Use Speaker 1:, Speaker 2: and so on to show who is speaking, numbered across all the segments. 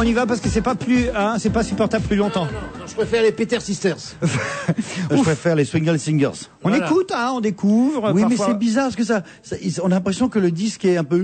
Speaker 1: On y va parce que c'est pas plus, hein, c'est pas supportable plus longtemps.
Speaker 2: Non, je préfère les Peter Sisters.
Speaker 3: Je préfère les Swingle Singers.
Speaker 1: On écoute, hein, on découvre.
Speaker 3: Oui,
Speaker 1: parfois.
Speaker 3: mais c'est bizarre parce que on a l'impression que le disque est un peu.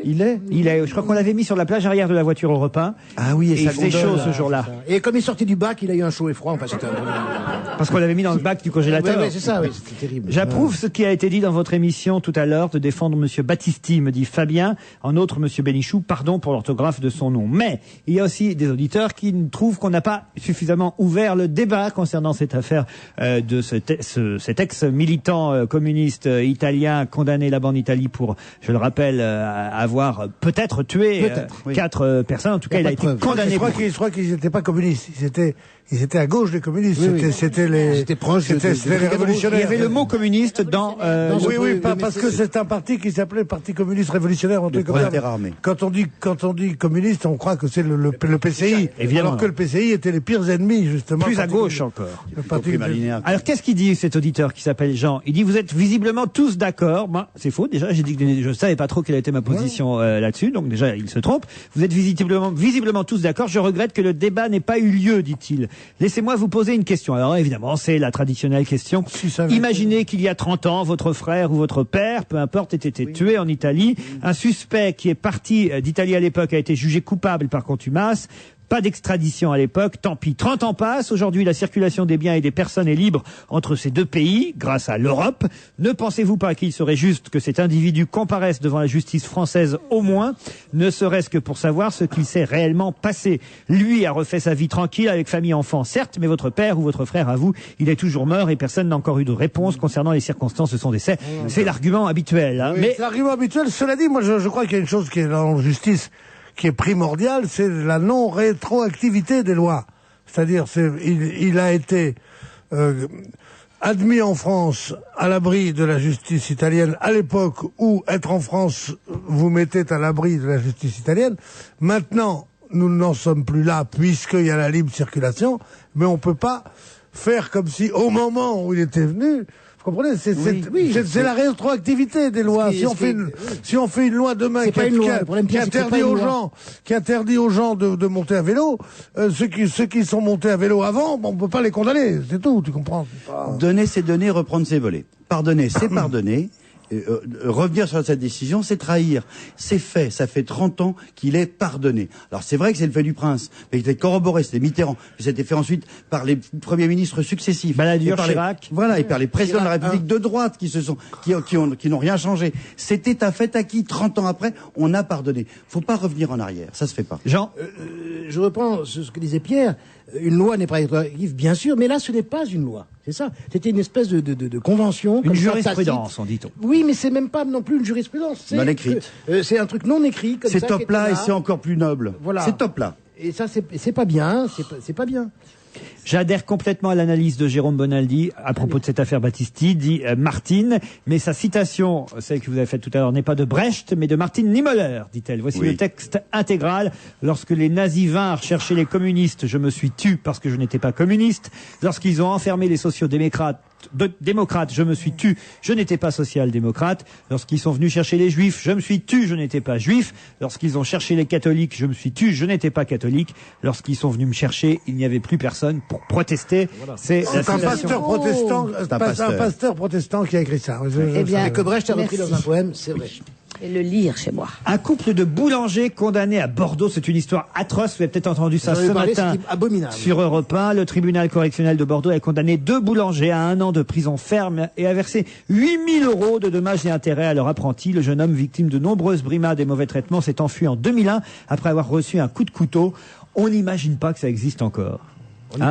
Speaker 3: Il est.
Speaker 1: Je crois qu'on l'avait mis sur la plage arrière de la voiture Europe 1.
Speaker 3: Ah oui,
Speaker 1: et
Speaker 3: ça
Speaker 1: il faisait chaud ce jour-là.
Speaker 2: Et comme il sortait du bac, il a eu un chaud et froid. Enfin, c'était un...
Speaker 1: Parce qu'on l'avait mis dans le bac du congélateur.
Speaker 2: Oui, c'est ça, oui, c'était terrible.
Speaker 1: J'approuve ce qui a été dit dans votre émission tout à l'heure de défendre Monsieur Battisti, me dit Fabien. En outre, Monsieur Bénichou, pardon pour l'orthographe de son nom. Mais il y a aussi des auditeurs qui trouvent qu'on n'a pas suffisamment ouvert le débat concernant cette affaire de cet ex-militant communiste italien condamné là-bas en Italie pour, je le rappelle, avoir peut-être tué 4 personnes. En tout cas, il a été condamné.
Speaker 4: Je crois qu'ils n'étaient pas communistes. Ils étaient à gauche des communistes. C'était les révolutionnaires.
Speaker 1: Il y avait le mot communiste dans.
Speaker 4: Parce que c'est un parti qui s'appelait Parti communiste révolutionnaire. Quand on dit communiste, on croit que c'est le PCI.
Speaker 1: Évidemment.
Speaker 4: Alors que le PCI était les pires ennemis, justement.
Speaker 1: Plus à gauche encore.
Speaker 3: Alors
Speaker 1: qu'est-ce qu'il dit cet auditeur qui s'appelle Jean? Il dit vous êtes visiblement tous d'accord. Moi, c'est faux. Déjà, j'ai dit que je savais pas trop quelle était ma position là-dessus. Donc déjà, il se trompe. Vous êtes visiblement tous d'accord. Je regrette que le débat n'ait pas eu lieu, dit-il. Laissez-moi vous poser une question. Alors évidemment, c'est la traditionnelle question. Imaginez qu'il y a 30 ans, votre frère ou votre père, peu importe, ait été tué en Italie. Un suspect qui est parti d'Italie à l'époque a été jugé coupable par contumace. Pas d'extradition à l'époque, tant pis. 30 ans passent, aujourd'hui la circulation des biens et des personnes est libre entre ces deux pays, grâce à l'Europe. Ne pensez-vous pas qu'il serait juste que cet individu comparaisse devant la justice française au moins, ne serait-ce que pour savoir ce qu'il s'est réellement passé? Lui a refait sa vie tranquille avec famille, enfants, certes, mais votre père ou votre frère, à vous, il est toujours mort et personne n'a encore eu de réponse concernant les circonstances de son décès. C'est l'argument habituel. Hein.
Speaker 4: Oui, mais c'est l'argument habituel. Cela dit, moi je crois qu'il y a une chose qui est en justice qui est primordial, c'est la non-rétroactivité des lois. C'est-à-dire, il a été admis en France à l'abri de la justice italienne à l'époque où être en France vous mettait à l'abri de la justice italienne. Maintenant, nous n'en sommes plus là puisqu'il y a la libre circulation, mais on peut pas faire comme si au moment où il était venu... Vous comprenez? C'est la rétroactivité des lois. Si on fait une loi demain qui interdit aux gens de monter à vélo, ceux qui sont montés à vélo avant, on peut pas les condamner. C'est tout, tu comprends?
Speaker 3: Donner, c'est donner, reprendre, c'est voler. Pardonner, c'est pardonner. Revenir sur cette décision, c'est trahir. C'est fait. Ça fait 30 ans qu'il est pardonné. Alors c'est vrai que c'est le fait du prince, mais il était corroboré, c'était Mitterrand. C'était fait ensuite par les premiers ministres successifs.
Speaker 1: Balladur, Chirac.
Speaker 3: Et par les présidents de la République de droite qui n'ont rien changé. C'était un fait acquis. 30 ans après, on a pardonné. Faut pas revenir en arrière. Ça se fait pas.
Speaker 1: Jean?
Speaker 2: Je reprends ce que disait Pierre. Une loi n'est pas rétroactive, bien sûr, mais là, ce n'est pas une loi. C'est ça. C'était une espèce de convention.
Speaker 1: Une jurisprudence, on dit-on.
Speaker 2: Oui, mais c'est même pas non plus une jurisprudence.
Speaker 3: Non écrite.
Speaker 2: C'est un truc non écrit.
Speaker 3: C'est top là et c'est encore plus noble.
Speaker 2: Voilà.
Speaker 3: C'est top là.
Speaker 2: Et ça, c'est pas bien. C'est pas bien.
Speaker 1: J'adhère complètement à l'analyse de Jérôme Bonaldi à propos de cette affaire Battisti, dit Martine, mais sa citation, celle que vous avez faite tout à l'heure, n'est pas de Brecht, mais de Martine Niemöller, dit-elle. Voici le texte intégral. Lorsque les nazis vinrent chercher les communistes, je me suis tu parce que je n'étais pas communiste. Lorsqu'ils ont enfermé les sociaux-démocrates, je me suis tu, je n'étais pas social-démocrate. Lorsqu'ils sont venus chercher les juifs, je me suis tu, je n'étais pas juif. Lorsqu'ils ont cherché les catholiques, je me suis tu, je n'étais pas catholique. Lorsqu'ils sont venus me chercher, il n'y avait plus personne pour protester. Voilà. C'est un pasteur
Speaker 4: protestant, un pasteur protestant qui a écrit ça.
Speaker 2: Eh bien, que Brecht a repris dans un poème, c'est vrai.
Speaker 5: Et le lire chez moi.
Speaker 1: Un couple de boulangers condamnés à Bordeaux, c'est une histoire atroce, vous avez peut-être entendu ça ce matin sur Europe 1. Le tribunal correctionnel de Bordeaux a condamné 2 boulangers à 1 an de prison ferme et a versé 8 000 € de dommages et intérêts à leur apprenti. Le jeune homme, victime de nombreuses brimades et mauvais traitements, s'est enfui en 2001 après avoir reçu un coup de couteau. On n'imagine pas que ça existe encore.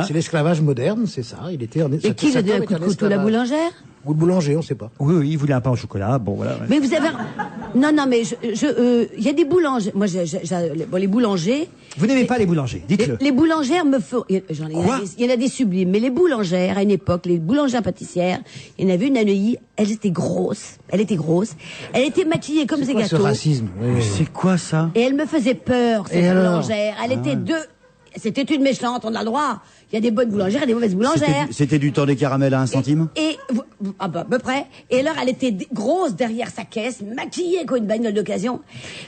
Speaker 2: C'est l'esclavage moderne, c'est ça. Il était
Speaker 5: et qui a donné un coup de couteau? La boulangère?
Speaker 2: Ou le boulanger, on ne sait pas.
Speaker 1: Oui, il voulait un pain au chocolat. Bon, voilà. Ouais.
Speaker 5: Mais vous avez... Non, mais il y a des boulangers. Moi, les boulangers...
Speaker 1: Vous n'aimez pas les boulangers, dites-le.
Speaker 5: Les boulangères me font... Il y en a des sublimes. Mais les boulangères, à une époque, les boulangères pâtissières, il y en avait une à Neuilly, elle était grosse. Elle était maquillée comme ces gâteaux.
Speaker 2: C'est racisme?
Speaker 3: Oui. C'est quoi ça?
Speaker 5: Et elle me faisait peur, cette boulangère. Elle était deux... C'était une méchante, on a le droit. Il y a des bonnes boulangères et des mauvaises boulangères.
Speaker 3: C'était du temps des caramels à 1 centime?
Speaker 5: Ah bah, à peu près. Et alors, elle était grosse derrière sa caisse, maquillée comme une bagnole d'occasion.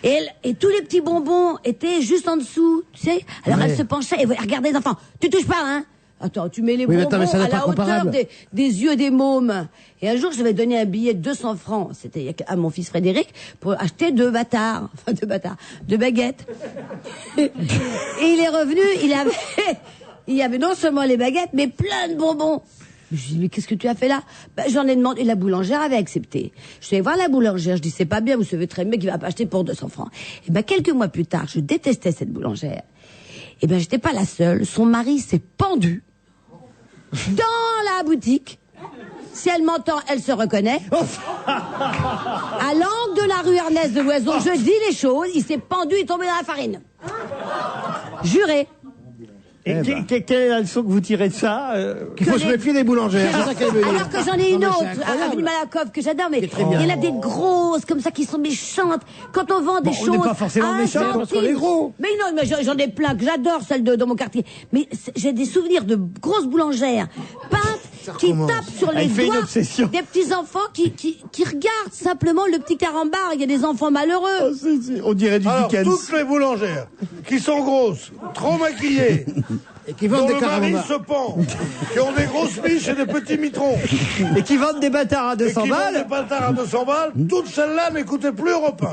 Speaker 5: Et tous les petits bonbons étaient juste en dessous, tu sais. Alors, elle se penchait et elle regardait les enfants. Tu touches pas, hein? Attends, tu mets les bonbons à la hauteur des yeux des mômes. Et un jour, je vais donner un billet de 200 francs, c'était à mon fils Frédéric, pour acheter 2 baguettes. Et il est revenu, il y avait non seulement les baguettes, mais plein de bonbons. Je lui ai dit, mais qu'est-ce que tu as fait là? J'en ai demandé, et la boulangère avait accepté. Je suis allée voir la boulangère, je dis, c'est pas bien, vous savez très bien qu'il va pas acheter pour 200 francs. Et quelques mois plus tard, je détestais cette boulangère. Et j'étais pas la seule, son mari s'est pendu dans la boutique. Si elle m'entend, elle se reconnaît. À l'angle de la rue Ernest de Loison, je dis les choses, il s'est pendu, il est tombé dans la farine. Juré.
Speaker 1: Et quelle est la leçon que vous tirez de ça
Speaker 2: Qu'il faut se méfier des boulangères, c'est ça qu'elle veut dire.
Speaker 5: Alors que j'en ai une autre, Avenue Malakoff, que j'adore, mais il y en a des grosses, comme ça, qui sont méchantes. Quand on vend des choses...
Speaker 1: On n'est pas forcément méchants,
Speaker 2: parce qu'on est gros.
Speaker 5: Mais non, mais j'en ai plein, que j'adore, celles dans mon quartier. Mais j'ai des souvenirs de grosses boulangères peintes, qui tapent sur les doigts des petits enfants qui regardent simplement le petit carambar. Il y a des enfants malheureux.
Speaker 3: On dirait du Dickens.
Speaker 4: Toutes les boulangères qui sont grosses, trop maquillées,
Speaker 2: Et qui vendent
Speaker 4: dont
Speaker 2: des
Speaker 4: le mari
Speaker 2: carambars.
Speaker 4: se pend, qui ont des grosses biches et des petits mitrons,
Speaker 1: Et qui vendent des bâtards à
Speaker 4: et
Speaker 1: 200
Speaker 4: qui vendent des
Speaker 1: balles.
Speaker 4: bâtards à 200 balles, toutes celles-là n'écoutaient plus Europe 1.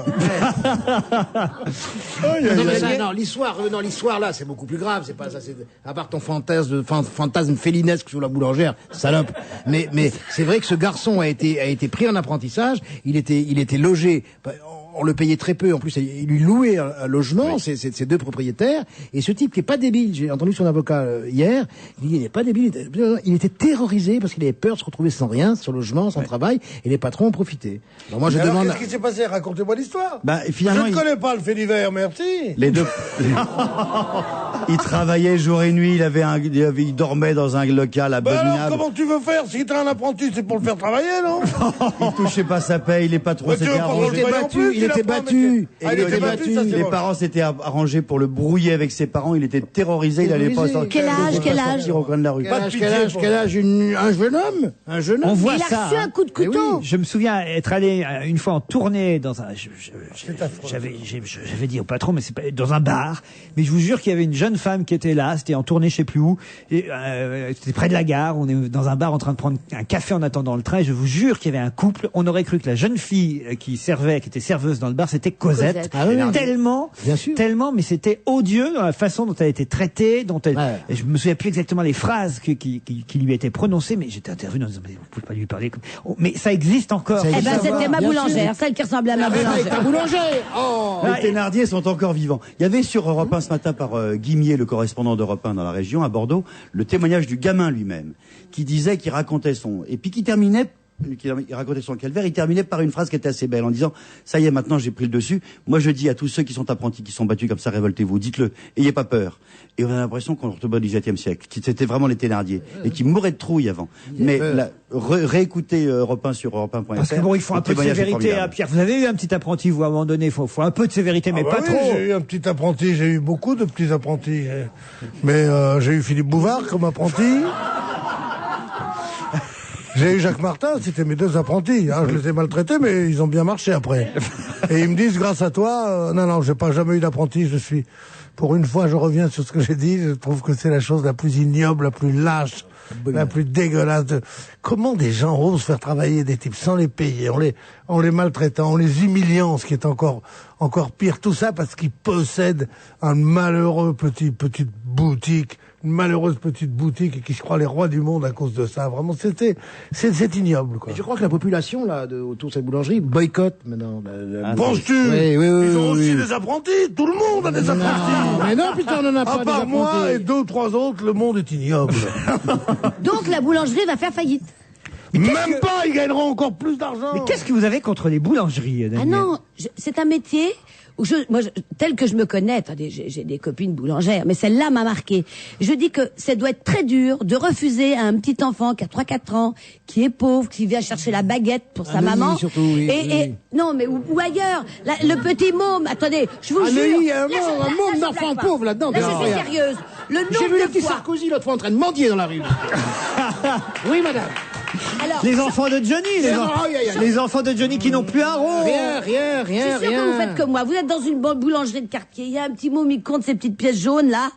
Speaker 2: Non, mais ça, l'histoire là, c'est beaucoup plus grave. C'est pas ça. C'est à part ton fantasme félinesque sur la boulangère, salope. Mais c'est vrai que ce garçon a été pris en apprentissage. Il était logé. On le payait très peu. En plus, il lui louait un logement, ses 2 propriétaires. Et ce type qui est pas débile, j'ai entendu son avocat hier, il n'est pas débile, il était terrorisé parce qu'il avait peur de se retrouver sans rien, sans logement, sans travail, et les patrons en profitaient. Alors moi, je demande...
Speaker 4: Qu'est-ce qui s'est passé? Racontez-moi l'histoire.
Speaker 3: Finalement,
Speaker 4: Je ne connais pas le fait divers, merci.
Speaker 3: les deux. Il travaillait jour et nuit, il dormait dans un local
Speaker 4: Alors,
Speaker 3: abominable.
Speaker 4: comment tu veux faire? Si t'as un apprenti, c'est pour le faire travailler, non?
Speaker 3: Il touchait pas sa paye, les patrons
Speaker 4: Mais tu
Speaker 3: s'étaient
Speaker 4: veux pas
Speaker 3: arrangés.
Speaker 4: le payer en plus,
Speaker 2: il était battu.
Speaker 4: Ah, il était battu, ça c'est
Speaker 3: Les
Speaker 4: moche.
Speaker 3: parents s'étaient arrangés pour le brouiller avec ses parents. Il était terrorisé. Il allait pas
Speaker 2: Terrorisé.
Speaker 5: Quel âge
Speaker 3: sortir au coin de la rue.
Speaker 4: Pas de pitié,
Speaker 2: Quel âge un jeune homme? Un jeune
Speaker 1: On
Speaker 2: homme.
Speaker 1: voit
Speaker 5: Il a
Speaker 1: ça.
Speaker 5: reçu un coup de couteau.
Speaker 1: Je me souviens être allé une fois en tournée dans un. J'avais dit au patron, mais c'est pas dans un bar. Mais je vous jure qu'il y avait une jeune femme qui était là. C'était en tournée, je sais plus où. Et c'était près de la gare. On est dans un bar en train de prendre un café en attendant le train. Et je vous jure qu'il y avait un couple. On aurait cru que la jeune fille qui était serveuse dans le bar, c'était Cosette.
Speaker 2: Ah oui, oui.
Speaker 1: Bien sûr. Tellement, mais c'était odieux dans la façon dont elle était traitée, et je me souviens plus exactement les phrases qui lui étaient prononcées, mais j'étais intervenu en disant, mais vous pouvez pas lui parler comme... Mais ça existe encore.
Speaker 5: Eh ben, c'était ma
Speaker 2: Bien
Speaker 5: boulangère, celle qui ressemblait à ma boulangère.
Speaker 2: Ta boulanger. Oh.
Speaker 3: Les Thénardier sont encore vivants. Il y avait sur Europe 1 ce matin par Guimier, le correspondant d'Europe 1 dans la région, à Bordeaux, le témoignage du gamin lui-même, qui racontait et puis qui racontait son calvaire, il terminait par une phrase qui était assez belle en disant, ça y est, maintenant j'ai pris le dessus, moi je dis à tous ceux qui sont apprentis, qui sont battus comme ça, révoltez-vous, dites-le, ayez pas peur. Et on a l'impression qu'on retombe au XVIIe siècle, c'était vraiment les Thénardier, et qui mouraient de trouille avant. Mais réécoutez Europe 1 sur Europe 1.fr.
Speaker 1: Parce que bon, il faut un peu de sévérité, hein, Pierre. Vous avez eu un petit apprenti, vous, à un moment donné, il faut un peu de sévérité, mais pas
Speaker 4: Oui,
Speaker 1: trop.
Speaker 4: j'ai eu un petit apprenti, j'ai eu beaucoup de petits apprentis. Mais j'ai eu Philippe Bouvard comme apprenti. J'ai eu Jacques Martin, c'était mes 2 apprentis. Hein, je les ai maltraités, mais ils ont bien marché après. Et ils me disent, grâce à toi, non, j'ai pas jamais eu d'apprenti. Pour une fois, je reviens sur ce que j'ai dit. Je trouve que c'est la chose la plus ignoble, la plus lâche, la plus dégueulasse. Comment des gens osent faire travailler des types sans les payer, en les maltraitant, en les humiliant, ce qui est encore pire. Tout ça parce qu'ils possèdent un malheureux petite boutique. Une malheureuse petite boutique et qui se croient les rois du monde à cause de ça. Vraiment, c'est ignoble, quoi.
Speaker 2: Et je crois que la population là autour de cette boulangerie boycotte maintenant.
Speaker 4: Penses-tu?
Speaker 2: Oui,
Speaker 4: Ils ont aussi des apprentis. Tout le monde a des apprentis.
Speaker 2: Mais non, putain, on en a pas.
Speaker 4: À part
Speaker 2: des
Speaker 4: moi
Speaker 2: apprentis.
Speaker 4: et 2 ou 3 autres, le monde est ignoble.
Speaker 5: Donc, la boulangerie va faire faillite.
Speaker 4: Même pas, ils gagneront encore plus d'argent.
Speaker 1: Mais qu'est-ce que vous avez contre les boulangeries, Daniel?
Speaker 5: Ah non, c'est un métier où tel que je me connais, attendez, j'ai des copines boulangères, mais celle-là m'a marqué. Je dis que ça doit être très dur de refuser à un petit enfant qui a 3-4 ans, qui est pauvre, qui vient chercher la baguette pour sa maman.
Speaker 2: Surtout, oui,
Speaker 5: et non, mais ou ailleurs, le petit môme, attendez, je vous jure.
Speaker 2: Il y a
Speaker 5: là, je-
Speaker 2: un môme
Speaker 5: là, je
Speaker 2: d'enfant
Speaker 5: blague pas.
Speaker 2: pauvre là-dedans.
Speaker 5: Là, je suis
Speaker 2: Regarde.
Speaker 5: sérieuse. Le
Speaker 2: J'ai
Speaker 5: nombre
Speaker 2: vu le
Speaker 5: de
Speaker 2: petit
Speaker 5: fois.
Speaker 2: Sarkozy l'autre fois en train de mendier dans la rue. Oui, madame.
Speaker 5: Alors,
Speaker 1: Les enfants de Johnny, les enfants de Johnny qui n'ont plus un rond.
Speaker 2: Rien.
Speaker 5: je suis sûre que vous faites comme moi. Vous êtes dans une boulangerie de quartier. Il y a un petit môme, il compte ses petites pièces jaunes là.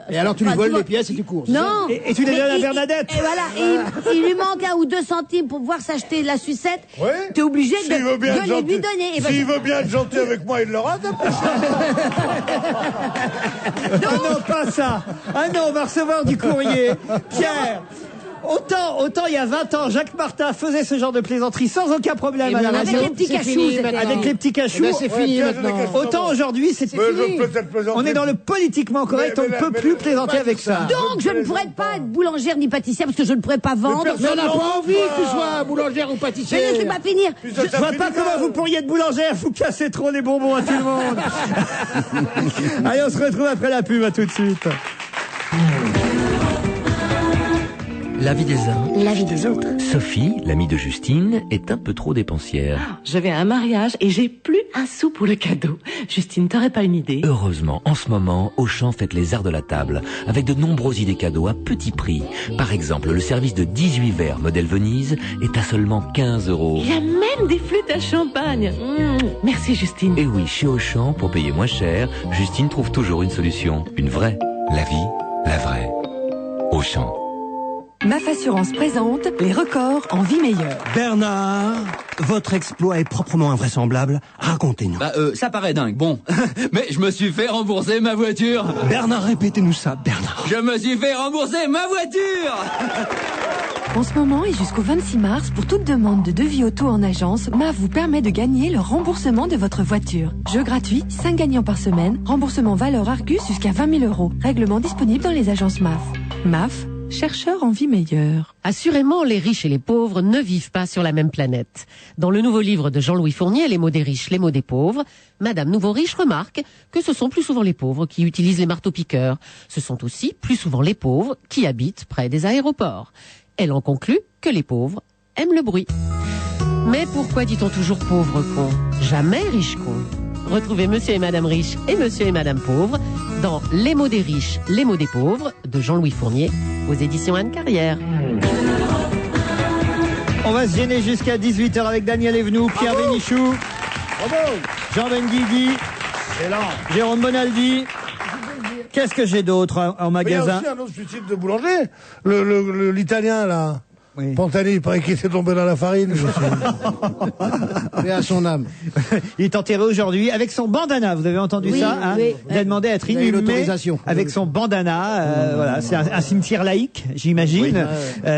Speaker 2: Et alors tu lui voles les pièces et tu cours. c'est ça
Speaker 5: Non.
Speaker 1: Et tu les
Speaker 5: Mais
Speaker 1: donnes à
Speaker 5: il-
Speaker 1: Bernadette.
Speaker 5: Et voilà. Et il lui manque 1 ou 2 centimes pour pouvoir s'acheter la sucette.
Speaker 4: Oui.
Speaker 5: T'es obligé
Speaker 4: S'il veut bien être
Speaker 5: de
Speaker 4: gentil-
Speaker 5: lui donner. Et
Speaker 4: S'il veut bien être gentil avec moi, il l'aura.
Speaker 1: Ah non, pas ça. Ah non, on va recevoir du courrier. Pierre, autant il y a 20 ans, Jacques Martin faisait ce genre de plaisanterie sans aucun problème à la
Speaker 5: avec
Speaker 1: radio.
Speaker 5: les petits
Speaker 2: c'est
Speaker 5: cachous,
Speaker 2: fini,
Speaker 5: c'était-
Speaker 2: maintenant.
Speaker 1: Avec les petits cachous.
Speaker 2: Eh ben, c'est fini
Speaker 4: Ouais,
Speaker 2: maintenant.
Speaker 4: Pierre,
Speaker 1: Autant aujourd'hui, c'est
Speaker 4: Mais
Speaker 1: fini.
Speaker 4: je peux peut-être plaisanter.
Speaker 1: On est dans le politiquement correct,
Speaker 4: Mais
Speaker 1: on ne peut
Speaker 4: mais
Speaker 1: plus
Speaker 4: mais-
Speaker 1: plaisanter
Speaker 2: pas
Speaker 1: avec
Speaker 2: dire
Speaker 1: ça.
Speaker 2: ça.
Speaker 5: Donc, je ne pourrais pas être boulangère ni pâtissière parce que je ne pourrais pas vendre.
Speaker 4: personne
Speaker 2: Mais on n'a
Speaker 4: Non,
Speaker 2: pas envie
Speaker 4: toi.
Speaker 2: que tu sois boulangère ou
Speaker 5: Mais
Speaker 2: pâtissière.
Speaker 5: laissez pas finir.
Speaker 4: Puis ça,
Speaker 1: Je
Speaker 4: ça
Speaker 1: vois
Speaker 4: fait
Speaker 1: pas
Speaker 4: du
Speaker 1: comment
Speaker 4: mal.
Speaker 1: vous pourriez être boulangère, vous cassez trop les bonbons à tout le monde. Allez, on se retrouve après la pub, à tout de suite.
Speaker 6: La vie des uns.
Speaker 5: La vie des autres.
Speaker 6: Sophie, l'amie de Justine, est un peu trop dépensière.
Speaker 7: Je vais à un mariage et j'ai plus un sou pour le cadeau. Justine, t'aurais pas une idée?
Speaker 6: Heureusement, en ce moment, Auchan fête les arts de la table, avec de nombreuses idées cadeaux à petit prix. Par exemple, le service de 18 verres modèle Venise est à seulement 15 €.
Speaker 7: Il y a même des flûtes à champagne. Merci Justine.
Speaker 6: Et oui, chez Auchan, pour payer moins cher, Justine trouve toujours une solution. Une vraie. La vie, la vraie. Auchan.
Speaker 8: MAF Assurance présente les records en vie meilleure.
Speaker 9: Bernard, votre exploit est proprement invraisemblable. Racontez-nous.
Speaker 10: Ça paraît dingue, bon. Mais je me suis fait rembourser ma voiture.
Speaker 9: Bernard, répétez-nous ça, Bernard.
Speaker 10: Je me suis fait rembourser ma voiture.
Speaker 8: En ce moment et jusqu'au 26 mars, pour toute demande de devis auto en agence, MAF vous permet de gagner le remboursement de votre voiture. Jeu gratuit, 5 gagnants par semaine, remboursement valeur Argus jusqu'à 20 000 €. Règlement disponible dans les agences MAF. MAF, chercheur en vie meilleure.
Speaker 7: Assurément, les riches et les pauvres ne vivent pas sur la même planète. Dans le nouveau livre de Jean-Louis Fournier, Les mots des riches, les mots des pauvres, Madame Nouveau-Riche remarque que ce sont plus souvent les pauvres qui utilisent les marteaux-piqueurs. Ce sont aussi plus souvent les pauvres qui habitent près des aéroports. Elle en conclut que les pauvres aiment le bruit. Mais pourquoi dit-on toujours pauvre con? Jamais riche con. Retrouvez Monsieur et Madame Riche et Monsieur et Madame Pauvre dans Les mots des riches, les mots des pauvres de Jean-Louis Fournier aux éditions Anne Carrière.
Speaker 1: On va se gêner jusqu'à 18h avec Daniel Evenou, Pierre Bénichou, Jean Benguigui, Jérôme Bonaldi. Qu'est-ce que j'ai d'autre en
Speaker 4: Mais il y a
Speaker 1: magasin?
Speaker 4: aussi un autre suicide de boulanger. L'italien, là.
Speaker 1: Oui.
Speaker 4: Pantani, il paraît qu'il était tombé dans la farine.
Speaker 2: Mais à son âme.
Speaker 1: Il est enterré aujourd'hui avec son bandana. Vous avez entendu
Speaker 5: Oui,
Speaker 1: ça, hein?
Speaker 5: oui.
Speaker 1: Il a demandé à être
Speaker 2: Il a eu
Speaker 1: inhumé
Speaker 2: l'autorisation.
Speaker 1: avec son bandana. Voilà, c'est un cimetière laïque, j'imagine,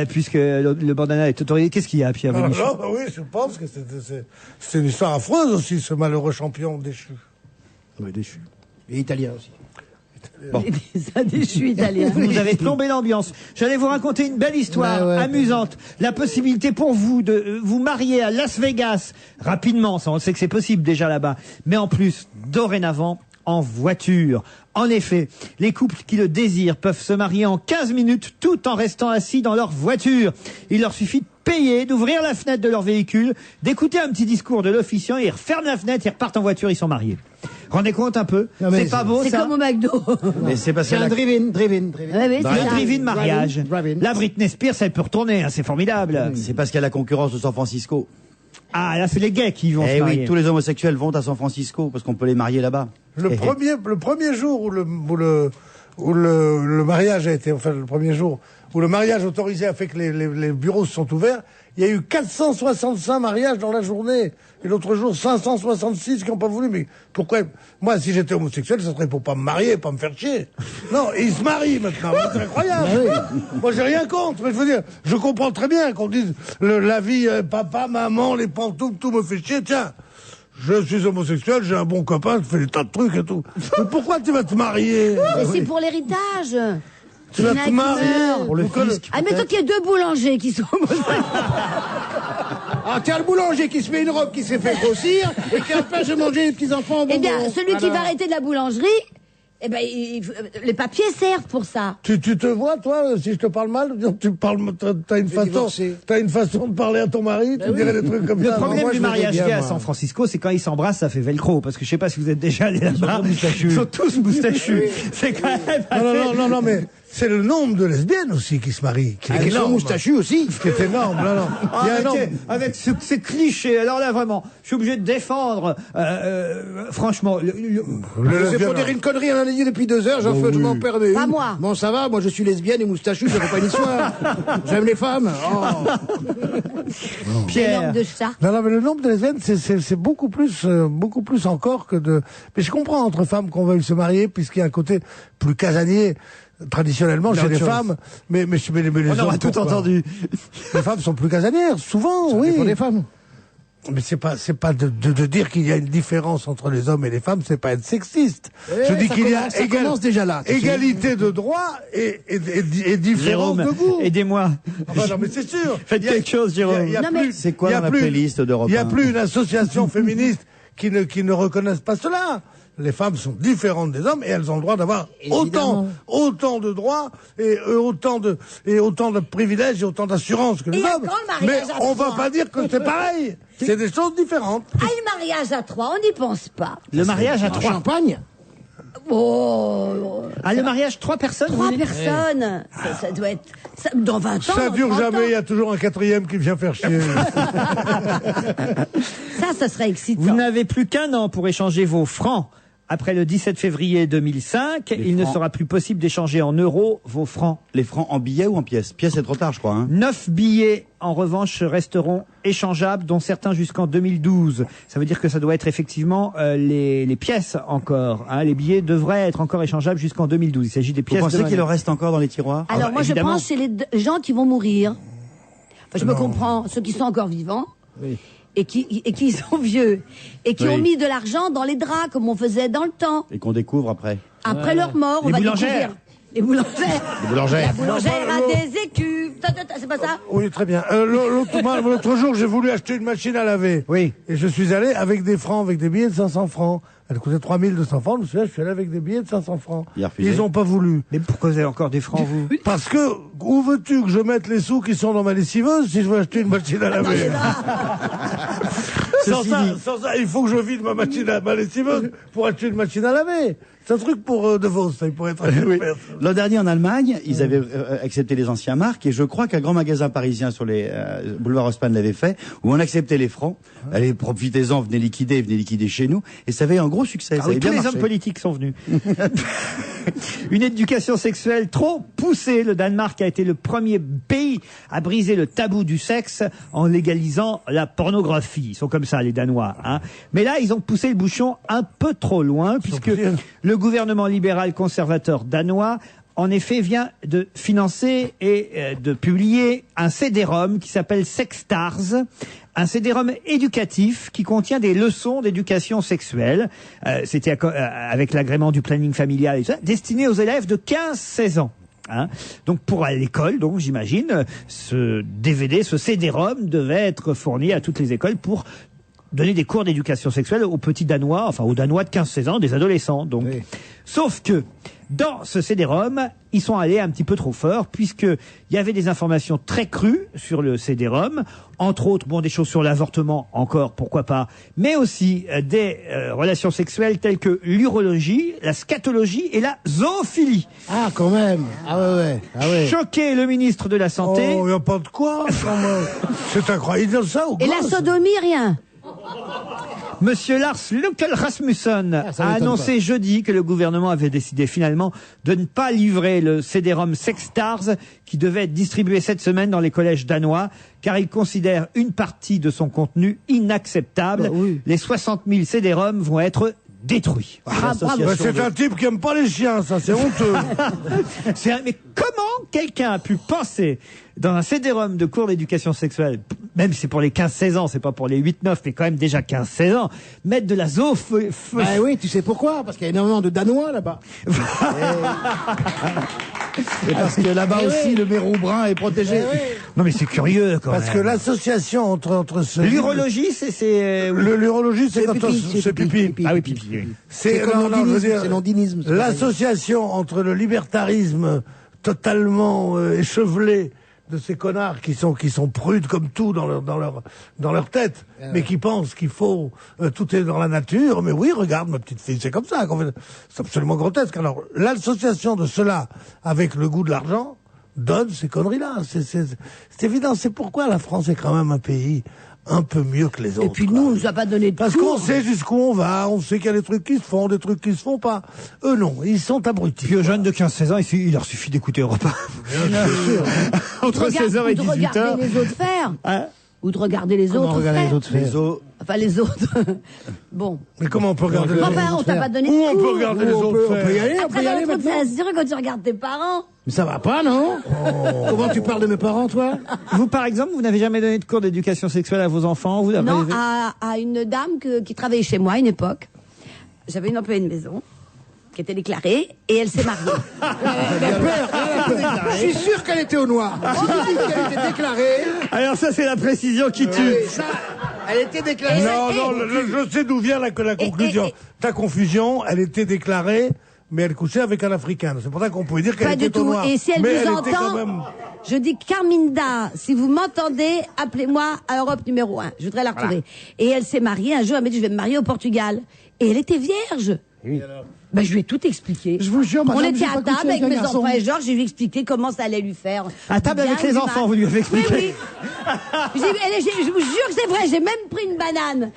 Speaker 1: puisque le bandana est autorisé. Qu'est-ce qu'il y a, Pierre
Speaker 4: Non,
Speaker 1: Bénichou?
Speaker 4: oui, je pense que c'est une histoire affreuse aussi, ce malheureux champion déchu.
Speaker 2: Oui, déchu. Et italien aussi.
Speaker 5: Ça déchu italien.
Speaker 1: Vous avez plombé l'ambiance. J'allais vous raconter une belle histoire
Speaker 2: Ouais.
Speaker 1: amusante. La possibilité pour vous de vous marier à Las Vegas rapidement. Ça, on sait que c'est possible déjà là-bas. Mais en plus, dorénavant, en voiture. En effet, les couples qui le désirent peuvent se marier en 15 minutes tout en restant assis dans leur voiture. Il leur suffit de payer, d'ouvrir la fenêtre de leur véhicule, d'écouter un petit discours de l'officiant, ils referment la fenêtre, ils repartent en voiture, ils sont mariés. Rendez compte un peu?
Speaker 2: Non, mais
Speaker 1: C'est pas beau
Speaker 5: C'est
Speaker 1: ça?
Speaker 5: comme au McDo.
Speaker 3: Mais c'est parce
Speaker 2: C'est
Speaker 3: qu'elle
Speaker 2: un
Speaker 3: a...
Speaker 2: drive-in.
Speaker 5: Ouais, ouais, c'est
Speaker 1: Le
Speaker 5: ça.
Speaker 1: drive-in mariage.
Speaker 2: Drive-in.
Speaker 1: La Britney Spears, elle peut retourner, hein, c'est formidable.
Speaker 3: C'est parce qu'il y a la concurrence de San Francisco.
Speaker 1: Ah, là, c'est les gays qui vont se
Speaker 3: Eh
Speaker 1: marier.
Speaker 3: oui, tous les homosexuels vont à San Francisco parce qu'on peut les marier là-bas.
Speaker 4: Le premier jour où le mariage a été, enfin le premier jour où le mariage autorisé a fait que les bureaux se sont ouverts, il y a eu 465 mariages dans la journée. Et l'autre jour, 566 qui n'ont pas voulu. Mais pourquoi? Moi, si j'étais homosexuel, ce serait pour pas me marier, pas me faire chier. Non, ils se marient maintenant. C'est incroyable. Moi, j'ai rien contre. Mais je veux dire, je comprends très bien qu'on dise la vie, papa, maman, les pantoufles, tout me fait chier. Tiens. Je suis homosexuel, j'ai un bon copain, je fais des tas de trucs et tout. Mais pourquoi tu vas te marier?
Speaker 5: Mais c'est pour l'héritage.
Speaker 4: Tu vas
Speaker 5: Il y en a
Speaker 4: te
Speaker 5: qui
Speaker 4: marier
Speaker 5: meurent.
Speaker 3: Pour le
Speaker 4: Vous connaissez-
Speaker 3: fisc.
Speaker 5: Admettons qu'il y ait 2 boulangers qui sont
Speaker 2: Ah, tiens, le boulanger qui se met une robe qui s'est fait grossir et qui empêche de manger les petits-enfants.
Speaker 5: Eh bien,
Speaker 2: bonbons.
Speaker 5: celui qui
Speaker 2: Alors.
Speaker 5: va arrêter de la boulangerie, eh ben, les papiers servent pour ça.
Speaker 4: Tu te vois, toi, si je te parle mal, tu parles, t'as
Speaker 2: divorcé.
Speaker 4: une façon de parler à ton mari, tu dirais des trucs comme
Speaker 1: Le
Speaker 4: ça.
Speaker 1: problème
Speaker 2: moi,
Speaker 1: du
Speaker 2: je verrais
Speaker 1: mariage
Speaker 2: bien,
Speaker 1: gay à
Speaker 2: moi.
Speaker 1: San Francisco, c'est quand ils s'embrassent, ça fait velcro. Parce que je sais pas si vous êtes déjà allé là-bas. Ils sont tous moustachus. C'est quand même
Speaker 4: Non, mais c'est le nombre de lesbiennes aussi qui se marient, qui est
Speaker 2: Ils sont
Speaker 4: énorme.
Speaker 2: moustachus aussi.
Speaker 4: Ce qui est énorme, non. Il y a un nombre.
Speaker 1: Avec ces clichés. Alors là, vraiment, je suis obligé de défendre, franchement,
Speaker 2: C'est pour dire une connerie, on en a dit depuis 2 heures, je m'en permets.
Speaker 5: Pas
Speaker 2: une.
Speaker 5: moi.
Speaker 2: Bon, ça va, moi je suis lesbienne et moustachue, ça fait pas une histoire. J'aime les femmes. Oh.
Speaker 1: Pierre.
Speaker 5: L'énorme de chat.
Speaker 4: Non, mais le nombre de lesbiennes, c'est beaucoup plus encore que de. Mais je comprends entre femmes qu'on veuille se marier, puisqu'il y a un côté plus casanier traditionnellement chez
Speaker 1: Autre
Speaker 4: les
Speaker 1: chose.
Speaker 4: femmes. Mais les
Speaker 1: On aura
Speaker 4: hommes,
Speaker 1: tout
Speaker 4: pourquoi
Speaker 1: entendu.
Speaker 4: Les femmes sont plus casanières, souvent, oui.
Speaker 2: Pour les femmes.
Speaker 4: Mais c'est pas de dire qu'il y a une différence entre les hommes et les femmes, c'est pas être sexiste. Je dis
Speaker 2: ça
Speaker 4: qu'il y a
Speaker 2: commence- ça commence déjà là, tu sais.
Speaker 4: égalité de droits et différence
Speaker 1: Jérôme,
Speaker 4: de goût.
Speaker 1: aidez-moi.
Speaker 4: Enfin, non, mais c'est sûr.
Speaker 1: Faites quelque chose, Jérôme.
Speaker 4: Il y a
Speaker 5: Non,
Speaker 4: plus-
Speaker 5: mais-
Speaker 3: C'est quoi
Speaker 4: il y a
Speaker 3: dans la
Speaker 4: plus-
Speaker 3: playlist d'Europe
Speaker 4: Il n'y a
Speaker 3: 1?
Speaker 4: plus une association féministe qui ne reconnaisse pas cela. Les femmes sont différentes des hommes et elles ont le droit d'avoir autant de droits et autant de privilèges et autant d'assurances que les
Speaker 5: Et
Speaker 4: hommes.
Speaker 5: quand le
Speaker 4: Mais
Speaker 5: mariage à
Speaker 4: on va
Speaker 5: trois
Speaker 4: pas dire que c'est pareil. C'est des choses différentes.
Speaker 5: Ah, le mariage à 3, on n'y pense pas.
Speaker 1: Le mariage à
Speaker 2: En
Speaker 1: 3.
Speaker 2: champagne.
Speaker 5: Oh,
Speaker 1: Ah, le mariage, 3 personnes.
Speaker 5: 3
Speaker 1: vous voulez
Speaker 5: personnes. Ça doit être, dans 20 ans.
Speaker 4: Ça
Speaker 5: dans
Speaker 4: dure
Speaker 5: 30
Speaker 4: jamais, il y a toujours un quatrième qui vient faire chier.
Speaker 5: Ça serait excitant.
Speaker 1: Vous n'avez plus qu'un an pour échanger vos francs. Après le 17 février 2005, il ne
Speaker 3: francs.
Speaker 1: sera plus possible d'échanger en euros vos francs.
Speaker 3: Les francs en billets ou en pièces? Pièces, c'est trop tard, je crois. Hein.
Speaker 1: 9 billets, en revanche, resteront échangeables, dont certains jusqu'en 2012. Ça veut dire que ça doit être effectivement les pièces encore. Hein. Les billets devraient être encore échangeables jusqu'en 2012. Il s'agit des
Speaker 3: Vous
Speaker 1: pièces de
Speaker 3: pensez
Speaker 1: monnaie.
Speaker 3: qu'il en reste encore dans les tiroirs?
Speaker 5: Alors
Speaker 1: bah,
Speaker 5: moi
Speaker 1: évidemment.
Speaker 5: je pense chez les gens qui vont mourir. Enfin, je me comprends, ceux qui sont encore vivants. Et qui sont vieux. Et qui
Speaker 3: Oui.
Speaker 5: ont mis de l'argent dans les draps, comme on faisait dans le temps.
Speaker 3: Et qu'on découvre après.
Speaker 5: Après leur mort, on
Speaker 1: Les
Speaker 5: va
Speaker 1: boulangères.
Speaker 5: découvrir. Les boulangères.
Speaker 2: Les boulangères.
Speaker 5: La boulangère a des écus. C'est pas ça?
Speaker 4: Oui, très bien. L'autre jour, j'ai voulu acheter une machine à laver.
Speaker 1: Oui.
Speaker 4: Et je suis allé avec des francs, avec des billets de 500 francs. Elle coûtait 3200 francs. Je suis allé avec des billets de 500 francs.
Speaker 3: Il a refusé.
Speaker 4: Ils n'ont pas voulu.
Speaker 1: Mais pourquoi vous avez encore des francs, vous?
Speaker 4: Parce que, où veux-tu que je mette les sous qui sont dans ma lessiveuse si je veux acheter une machine à laver? Sans ça, il faut que je vide ma lessiveuse pour acheter une machine à laver. C'est un truc pour De Vos, ça, il pourrait être un
Speaker 3: Oui.
Speaker 4: expert.
Speaker 3: L'an dernier, en Allemagne, ils avaient accepté les anciens marques, et je crois qu'un grand magasin parisien sur les boulevard Haussmann l'avait fait, où on acceptait les francs. Allez, profitez-en, venez liquider chez nous. Et ça avait un gros succès.
Speaker 1: Ah
Speaker 3: ça
Speaker 1: oui,
Speaker 3: avait
Speaker 1: tous
Speaker 3: bien
Speaker 1: les
Speaker 3: marché.
Speaker 1: hommes politiques sont venus. Une éducation sexuelle trop poussée. Le Danemark a été le premier pays à briser le tabou du sexe en légalisant la pornographie. Ils sont comme ça, les Danois. Hein. Mais là, ils ont poussé le bouchon un peu trop loin, puisque le gouvernement libéral conservateur danois en effet, vient de financer et de publier un CD-ROM qui s'appelle Sexstars, un CD-ROM éducatif qui contient des leçons d'éducation sexuelle. C'était avec l'agrément du planning familial et tout ça, destiné aux élèves de 15-16 ans. Hein. Donc pour à l'école, donc j'imagine, ce DVD, ce CD-ROM devait être fourni à toutes les écoles pour donner des cours d'éducation sexuelle aux petits Danois, enfin aux Danois de 15-16 ans, des adolescents. Donc, oui. Sauf que dans ce CD-ROM, ils sont allés un petit peu trop fort, puisqu'il y avait des informations très crues sur le CD-ROM, entre autres, bon, des choses sur l'avortement, encore, pourquoi pas, mais aussi des relations sexuelles telles que l'urologie, la scatologie et la zoophilie.
Speaker 2: Ah, quand même. Ah ouais. Ah ouais.
Speaker 1: Choqué le ministre de la Santé.
Speaker 4: Oh, il n'y a pas de quoi. C'est incroyable, ça ou quoi?
Speaker 5: Et la sodomie, rien.
Speaker 1: Monsieur Lars Løkke Rasmussen a annoncé jeudi que le gouvernement avait décidé finalement de ne pas livrer le CD-ROM Sexstars qui devait être distribué cette semaine dans les collèges danois car il considère une partie de son contenu inacceptable.
Speaker 2: Bah oui.
Speaker 1: Les 60 000 CD-ROM vont être détruits.
Speaker 4: Ah, c'est un type qui aime pas les chiens, ça, c'est honteux.
Speaker 1: Mais comment quelqu'un a pu penser dans un CD-ROM de cours d'éducation sexuelle, même si c'est pour les 15-16 ans, c'est pas pour les 8-9, mais quand même déjà 15-16 ans, mettre de la zoophilie.
Speaker 2: Bah oui, tu sais pourquoi? Parce qu'il y a énormément de Danois là-bas. Et parce que là-bas aussi, le mérou brun est protégé.
Speaker 1: Non mais c'est curieux quand
Speaker 4: Parce
Speaker 1: même.
Speaker 4: que l'association entre ce...
Speaker 1: L'urologie, c'est
Speaker 4: L'urologie, c'est quand c'est pipi.
Speaker 1: Ah oui, pipi. Oui.
Speaker 4: C'est
Speaker 2: l'ondinisme.
Speaker 4: L'association entre le libertarisme totalement échevelé de ces connards qui sont prudes comme tout dans leur tête, mais qui pensent qu'il faut tout est dans la nature. Mais oui, regarde ma petite fille, c'est comme ça. C'est absolument grotesque. Alors l'association de cela avec le goût de l'argent donne ces conneries-là. C'est évident. C'est pourquoi la France est quand même un pays un peu mieux que les autres.
Speaker 5: Et puis nous, on nous a pas donné de
Speaker 4: Parce
Speaker 5: cours.
Speaker 4: qu'on sait jusqu'où on va, on sait qu'il y a des trucs qui se font, des trucs qui se font pas. Eux non, ils sont abrutis.
Speaker 1: Puis aux jeunes de 15-16 ans, il leur suffit d'écouter Europe 1. Entre 16h et 18h.
Speaker 5: Ou de regarder les autres faire.
Speaker 1: Hein
Speaker 5: Ou de regarder les
Speaker 2: Comment
Speaker 5: autres
Speaker 2: regarder
Speaker 5: faire.
Speaker 2: les autres faire
Speaker 5: Enfin, les autres. Bon.
Speaker 4: Mais comment on peut regarder les autres
Speaker 5: Enfin, on t'a pas donné de
Speaker 4: Où on
Speaker 5: cours.
Speaker 4: peut regarder les autres
Speaker 2: on peut y
Speaker 4: faire
Speaker 2: aller, on peut
Speaker 5: Après,
Speaker 2: y
Speaker 5: dans
Speaker 2: aller
Speaker 5: le truc,
Speaker 2: maintenant.
Speaker 5: c'est sûr quand tu regardes tes parents.
Speaker 2: Mais ça va pas, non Comment tu parles de mes parents, toi
Speaker 1: Vous, par exemple, vous n'avez jamais donné de cours d'éducation sexuelle à vos enfants vous avez...
Speaker 5: Non, à une dame qui travaillait chez moi à une époque. J'avais une employée de maison qui était déclarée et elle s'est mariée.
Speaker 2: Je suis sûr qu'elle était au noir. Je suis sûr qu'elle était déclarée.
Speaker 1: Alors ça, c'est la précision qui tue.
Speaker 2: Oui, ça, elle était déclarée.
Speaker 4: Non, je sais d'où vient la conclusion. Ta confusion, elle était déclarée, mais elle couchait avec un Africain. C'est pour ça qu'on pouvait dire qu'elle
Speaker 5: Pas
Speaker 4: était
Speaker 5: du tout.
Speaker 4: au noir.
Speaker 5: Et si elle
Speaker 4: mais
Speaker 5: vous
Speaker 4: était quand
Speaker 5: entend,
Speaker 4: même...
Speaker 5: je dis Carminda, si vous m'entendez, appelez-moi à Europe numéro 1. Je voudrais la retrouver. Et elle s'est mariée un jour, elle m'a dit je vais me marier au Portugal. Et elle était vierge.
Speaker 2: Oui.
Speaker 5: Ben, je lui ai tout expliqué.
Speaker 2: Je vous jure,
Speaker 5: On
Speaker 2: madame,
Speaker 5: était
Speaker 2: j'ai
Speaker 5: à
Speaker 2: pas couché
Speaker 5: table avec
Speaker 2: un
Speaker 5: mes
Speaker 2: garçon.
Speaker 5: enfants et Georges, je lui ai expliqué comment ça allait lui faire.
Speaker 1: À table
Speaker 5: Bien
Speaker 1: avec les
Speaker 5: ou du
Speaker 1: enfants,
Speaker 5: mal.
Speaker 1: vous lui avez expliqué.
Speaker 5: Oui, oui. Je vous jure que c'est vrai, j'ai même pris une banane.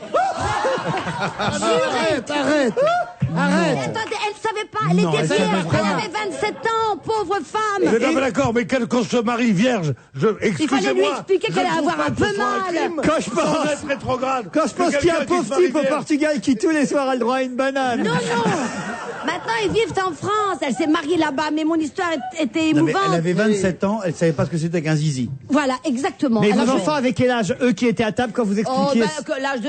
Speaker 2: Arrête.
Speaker 5: Attendez, elle savait pas, elle était vierge, elle avait 27 ans, pauvre femme.
Speaker 4: Mais non, mais d'accord, mais qu'on se marie vierge,
Speaker 5: Il fallait lui expliquer qu'elle allait avoir un peu mal.
Speaker 1: Quand je pense-
Speaker 4: Sans être rétrograde.
Speaker 1: Quand je pense qu'il y a un
Speaker 4: Quelqu'un qui se
Speaker 1: pauvre
Speaker 4: marie
Speaker 1: type au
Speaker 4: vierge.
Speaker 1: Portugal qui tous les soirs a le droit à une banane.
Speaker 5: Non, non. Maintenant, ils vivent en France. Elle s'est mariée là-bas, mais mon histoire était
Speaker 3: Non, mais
Speaker 5: émouvante.
Speaker 3: elle avait 27 ans, elle savait pas ce que c'était qu'un zizi.
Speaker 5: Voilà, exactement.
Speaker 1: Mais
Speaker 5: Alors,
Speaker 1: vos
Speaker 5: je-
Speaker 1: enfants, avec quel âge, eux qui étaient à table quand vous
Speaker 5: Oh,
Speaker 1: expliquiez
Speaker 5: que l'âge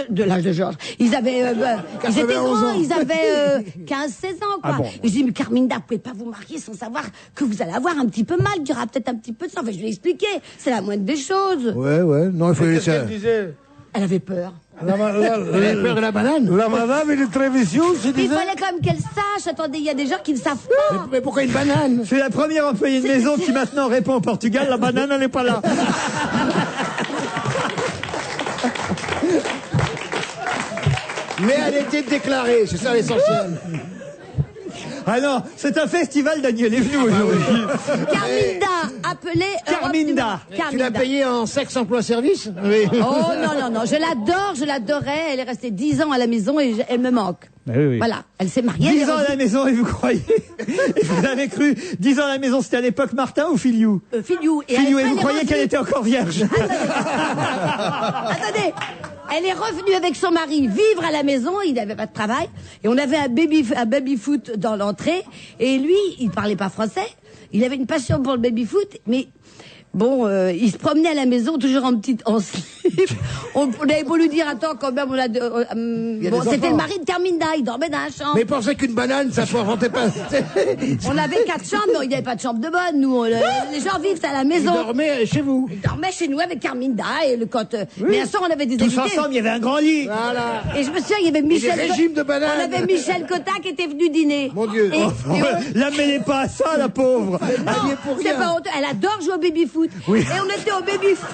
Speaker 5: de Georges. Ils avaient, ils étaient
Speaker 2: 91
Speaker 5: grands,
Speaker 2: ans.
Speaker 5: ils avaient 15-16 ans, quoi.
Speaker 1: Ah bon.
Speaker 5: Je dis, mais Carminda, vous pouvez pas vous marier sans savoir que vous allez avoir un petit peu mal, qu'il y aura peut-être un petit peu de sang. Enfin, je lui ai expliqué. C'est la moindre des choses.
Speaker 2: Ouais, non, il faut
Speaker 4: Qu'est-ce
Speaker 2: laisser.
Speaker 4: qu'elle disait
Speaker 5: Elle avait peur.
Speaker 2: Elle avait peur de la banane.
Speaker 4: La madame, elle est très vicieuse, tu
Speaker 5: Il
Speaker 4: disais.
Speaker 5: fallait quand même qu'elle sache. Attendez, il y a des gens qui ne savent pas.
Speaker 2: Mais pourquoi une banane
Speaker 1: C'est la première employée de maison qui maintenant répond au Portugal, la banane, elle n'est pas là.
Speaker 2: Mais elle était déclarée, c'est ça l'essentiel.
Speaker 1: Ah non, c'est un festival, Daniel est venu aujourd'hui.
Speaker 5: Carminda, appelée
Speaker 1: Carminda.
Speaker 2: Tu l'as payée en sexe emploi service Oui.
Speaker 5: Oh non, je l'adore, je l'adorais. Elle est restée 10 ans à la maison et elle me manque.
Speaker 1: Oui.
Speaker 5: Voilà, elle s'est mariée. elle
Speaker 1: 10
Speaker 5: est
Speaker 1: ans à la
Speaker 5: revenue.
Speaker 1: maison, et vous croyez et vous avez cru 10 ans à la maison, c'était à l'époque Martin ou Filiou
Speaker 5: Filiou. Et
Speaker 1: Filiou, et
Speaker 5: après,
Speaker 1: vous
Speaker 5: elle est
Speaker 1: croyez
Speaker 5: revenue.
Speaker 1: qu'elle était encore vierge
Speaker 5: Attendez, elle est revenue avec son mari vivre à la maison, il n'avait pas de travail, et on avait un baby-foot dans l'entrée, et lui, il parlait pas français, il avait une passion pour le baby-foot, mais bon, il se promenait à la maison toujours en slip. On avait beau lui dire, attends, quand même,
Speaker 2: y a
Speaker 5: bon,
Speaker 2: des
Speaker 5: c'était
Speaker 2: enfants.
Speaker 5: le mari de Carminda, il dormait dans la chambre.
Speaker 2: Mais il pensait qu'une banane, ça ne rentait pas.
Speaker 5: On avait 4 chambres, mais il n'y avait pas de chambre de bonne, nous. Les gens vivent à la
Speaker 2: Il
Speaker 5: maison.
Speaker 2: dormait chez vous.
Speaker 5: Il dormait chez nous avec Carminda et mais un soir on avait des
Speaker 1: Tous
Speaker 5: invités.
Speaker 1: ensemble, il y avait un grand lit.
Speaker 2: Voilà.
Speaker 5: Et je me souviens, il y avait Michel.
Speaker 2: des régimes de bananes.
Speaker 5: On avait Michel Cotta qui était venu dîner.
Speaker 2: Mon Dieu.
Speaker 5: Et
Speaker 1: La mêlez pas à ça, la pauvre.
Speaker 5: non,
Speaker 2: y est pour
Speaker 5: c'est
Speaker 2: rien.
Speaker 5: pas honteux. Elle adore jouer au baby-foot.
Speaker 1: Oui.
Speaker 5: Et on était au baby-foot.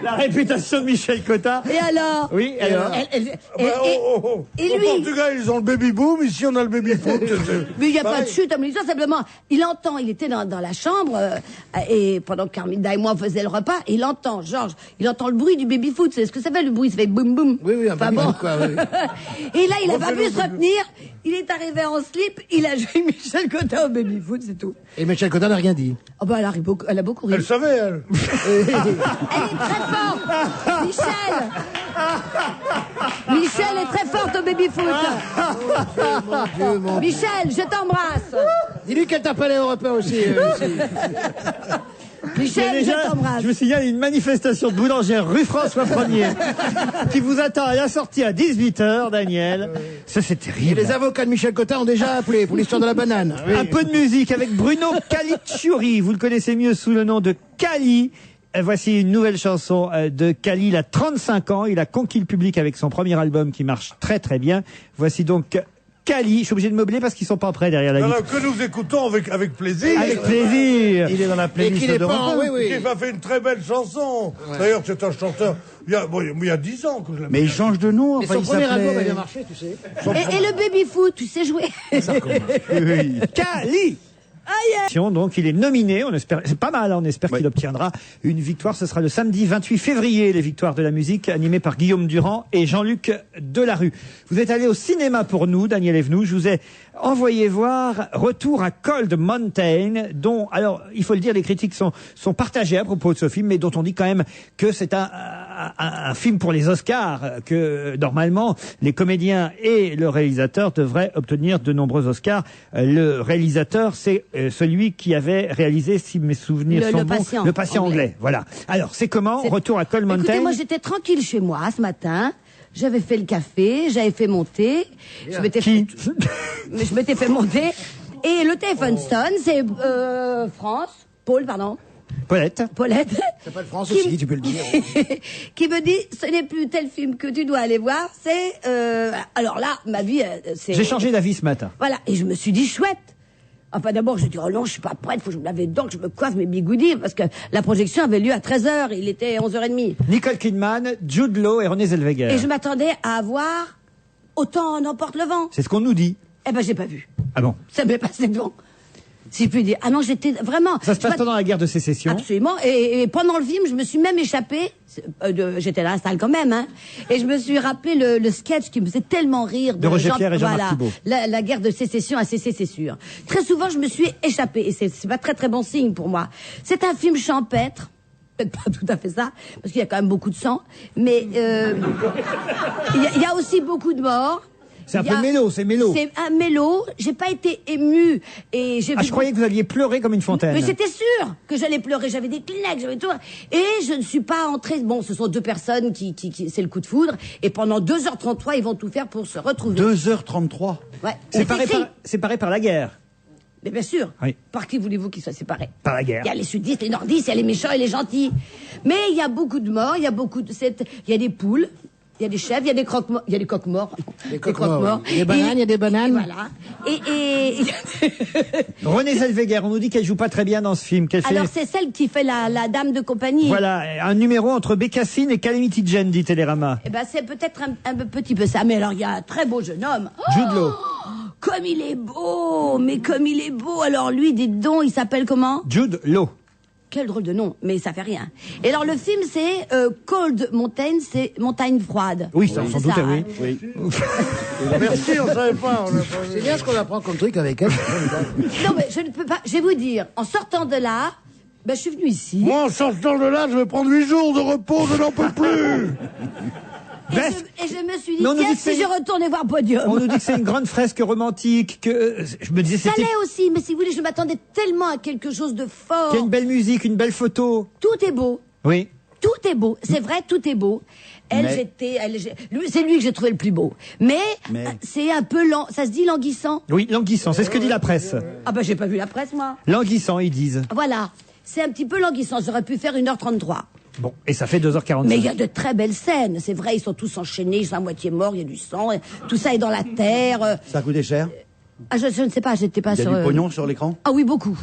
Speaker 1: La réputation de Michel Cotta.
Speaker 5: Et alors
Speaker 1: Oui, alors
Speaker 5: et
Speaker 4: Au
Speaker 5: lui.
Speaker 4: Portugal, ils ont le baby-boom, ici, on a le baby-foot.
Speaker 5: Mais il n'y a pas
Speaker 4: Pareil.
Speaker 5: de chute, mais simplement, il entend, il était dans la chambre, et pendant que Carminda et moi on faisait le repas, il entend, Georges, il entend le bruit du baby-foot. C'est ce que ça fait le bruit, ça fait boum boum.
Speaker 2: Oui, un
Speaker 5: Enfin
Speaker 2: baby-foot, quoi, oui.
Speaker 5: Et là, il n'a pas
Speaker 4: Refais-le
Speaker 5: pu
Speaker 4: au
Speaker 5: se
Speaker 4: baby.
Speaker 5: retenir, il est arrivé en slip, il a joué Michel Cotta au baby-foot, c'est tout.
Speaker 2: Et Michel Cotta n'a rien dit.
Speaker 5: Oh bah elle a beaucoup ri.
Speaker 4: Elle savait, elle.
Speaker 5: Elle est très forte, Michel. Michel est très forte au baby-foot.
Speaker 2: Mon Dieu, mon Dieu.
Speaker 5: Michel, je t'embrasse.
Speaker 2: Dis-lui qu'elle t'appelait Europe 1 aussi.
Speaker 5: Michel, je t'embrasse.
Speaker 1: je me signale une manifestation de boulangère rue François 1er qui vous attend à la sortie à 18h, Daniel. Ça, c'est
Speaker 2: Et
Speaker 1: terrible.
Speaker 2: les avocats de Michel Cotin ont déjà appelé pour l'histoire de la banane. Oui.
Speaker 1: Un peu de musique avec Bruno Caligiuri. Vous le connaissez mieux sous le nom de Cali. Voici une nouvelle chanson de Cali. Il a 35 ans. Il a conquis le public avec son premier album qui marche très très bien. Voici donc Cali. Je suis obligé de meubler parce qu'ils sont pas prêts derrière la vitre.
Speaker 4: Alors que nous écoutons avec plaisir.
Speaker 1: Avec plaisir.
Speaker 3: Il est dans la playlist
Speaker 2: qu'il est
Speaker 3: de
Speaker 2: pas
Speaker 3: Europe 1.
Speaker 2: oui, oui.
Speaker 4: Il a fait une très belle chanson. D'ailleurs, c'est un chanteur. Il y a 10 ans que je l'aime.
Speaker 3: Mais il change de nom.
Speaker 2: Mais
Speaker 3: Enfin,
Speaker 2: son
Speaker 3: il
Speaker 2: premier
Speaker 3: s'appelait-
Speaker 2: album a bien marché, tu sais.
Speaker 5: Et le baby-foot, tu sais jouer.
Speaker 1: Cali. Donc il est nominé, on espère, c'est pas mal, on espère qu'il obtiendra une victoire. Ce sera le samedi 28 février, les victoires de la musique, animées par Guillaume Durand et Jean-Luc Delarue. Vous êtes allé au cinéma pour nous, Daniel Evenou. Je vous ai envoyé voir Retour à Cold Mountain, dont, alors, il faut le dire, les critiques sont partagées à propos de ce film, mais dont on dit quand même que c'est un film pour les Oscars, que normalement les comédiens et le réalisateur devraient obtenir de nombreux Oscars. Le réalisateur, c'est celui qui avait réalisé, si mes souvenirs sont bons, le patient anglais. Voilà. Alors, c'est comment Retour à Cold Mountain?
Speaker 5: Écoutez, moi j'étais tranquille chez moi ce matin. J'avais fait le café, j'avais fait mon thé. Je m'étais fait monter. Et le téléphone sonne, c'est Paul, Paulette.
Speaker 2: Ça s'appelle France aussi, tu peux le dire.
Speaker 5: Qui me dit, ce n'est plus tel film que tu dois aller voir, c'est... alors là, ma vie, c'est...
Speaker 1: J'ai changé d'avis ce matin.
Speaker 5: Voilà, et je me suis dit, chouette. Enfin, d'abord, je dis, oh non, je suis pas prête, faut que je me lave les dents, que je me coiffe mes bigoudis, parce que la projection avait lieu à 13h, il était 11h30.
Speaker 1: Nicole Kidman, Jude Law et Renée Zellweger.
Speaker 5: Et je m'attendais à avoir Autant en emporte le vent.
Speaker 1: C'est ce qu'on nous dit.
Speaker 5: Eh ben, j'ai pas vu.
Speaker 1: Ah bon?
Speaker 5: Ça m'est passé devant. Si je puis dire. Ah non, j'étais vraiment...
Speaker 1: Ça se passe pendant la guerre de sécession.
Speaker 5: Absolument. Et pendant le film, je me suis même échappée. J'étais dans la salle quand même, hein. Et je me suis rappelé le sketch qui me faisait tellement rire.
Speaker 1: De Roger Pierre et Jean-Marc Thibault.
Speaker 5: La guerre de sécession a cessé, c'est sûr. Très souvent, je me suis échappée. Et c'est pas très très bon signe pour moi. C'est un film champêtre. Peut-être pas tout à fait ça, parce qu'il y a quand même beaucoup de sang. Mais il y a aussi beaucoup de morts.
Speaker 1: C'est un peu mélo, c'est mélo.
Speaker 5: C'est un mélo. J'ai pas été émue et j'ai.
Speaker 1: Ah, je croyais que vous alliez pleurer comme une fontaine.
Speaker 5: Mais c'était sûr que j'allais pleurer. J'avais des Kleenex, j'avais tout. Et je ne suis pas entrée. Bon, ce sont deux personnes qui c'est le coup de foudre. Et pendant 2h33, ils vont tout faire pour se retrouver.
Speaker 3: 2h33.
Speaker 5: Ouais.
Speaker 1: Séparés par la guerre.
Speaker 5: Mais bien sûr.
Speaker 1: Oui.
Speaker 5: Par qui voulez-vous qu'ils soient séparés?
Speaker 1: Par la guerre.
Speaker 5: Il y a les sudistes, les nordistes, il y a les méchants et les gentils. Mais il y a beaucoup de morts. Il y a beaucoup de il y a des poules. Il y a des chèvres, il y a des croque-morts, il y a des coqs-morts.
Speaker 2: Des croque-morts. Il y a des bananes, il y a des bananes.
Speaker 5: Voilà. Et
Speaker 1: Renée Zellweger, on nous dit qu'elle joue pas très bien dans ce film.
Speaker 5: Alors c'est celle qui fait la dame de compagnie.
Speaker 1: Voilà, un numéro entre Bécassine et Calamity Jane, dit Télérama.
Speaker 5: Eh ben c'est peut-être un petit peu ça. Mais alors il y a un très beau jeune homme.
Speaker 1: Jude Law.
Speaker 5: Comme il est beau, mais comme il est beau. Alors lui, dites donc, il s'appelle comment?
Speaker 1: Jude Law.
Speaker 5: Quel drôle de nom, mais ça fait rien. Et alors le film c'est Cold Mountain, c'est montagne froide.
Speaker 1: Oui, ça, sans doute,
Speaker 5: ça,
Speaker 1: oui.
Speaker 5: hein.
Speaker 3: Oui.
Speaker 4: Merci, on savait pas.
Speaker 2: C'est bien ce qu'on apprend comme truc avec elle.
Speaker 5: Non mais je ne peux pas, je vais vous dire, en sortant de là, ben, je suis venue ici.
Speaker 4: Moi, en sortant de là, je vais prendre 8 jours de repos, je n'en peux plus.
Speaker 5: Et je me suis dit,
Speaker 1: Mais on nous
Speaker 5: tiens,
Speaker 1: dit que
Speaker 5: si
Speaker 1: c'est-
Speaker 5: je retournais voir Podium.
Speaker 1: On nous dit que c'est une grande fresque romantique, que je me disais
Speaker 5: Ça
Speaker 1: c'était
Speaker 5: l'est aussi, mais si vous voulez, je m'attendais tellement à quelque chose de fort.
Speaker 1: qu'il y a une belle musique, une belle photo.
Speaker 5: Tout est beau.
Speaker 1: Oui.
Speaker 5: Tout est beau. C'est vrai, tout est beau.
Speaker 3: Mais-
Speaker 5: C'est lui que j'ai trouvé le plus beau. Mais
Speaker 3: Mais-
Speaker 5: c'est un peu ça se dit languissant.
Speaker 1: Oui, languissant, c'est ce que dit la presse.
Speaker 5: Ah ben j'ai pas vu la presse moi.
Speaker 1: Languissant, ils disent.
Speaker 5: Voilà. C'est un petit peu languissant. J'aurais pu faire 1h33.
Speaker 1: Bon, et ça fait 2h45.
Speaker 5: Mais il y a de très belles scènes. C'est vrai, ils sont tous enchaînés, ils sont à moitié morts, il y a du sang, tout ça est dans la terre.
Speaker 3: Ça a coûté cher.
Speaker 5: Ah, je ne sais pas, j'étais pas
Speaker 3: Il y a
Speaker 5: sur...
Speaker 3: du pognon sur l'écran.
Speaker 5: Ah oui, beaucoup.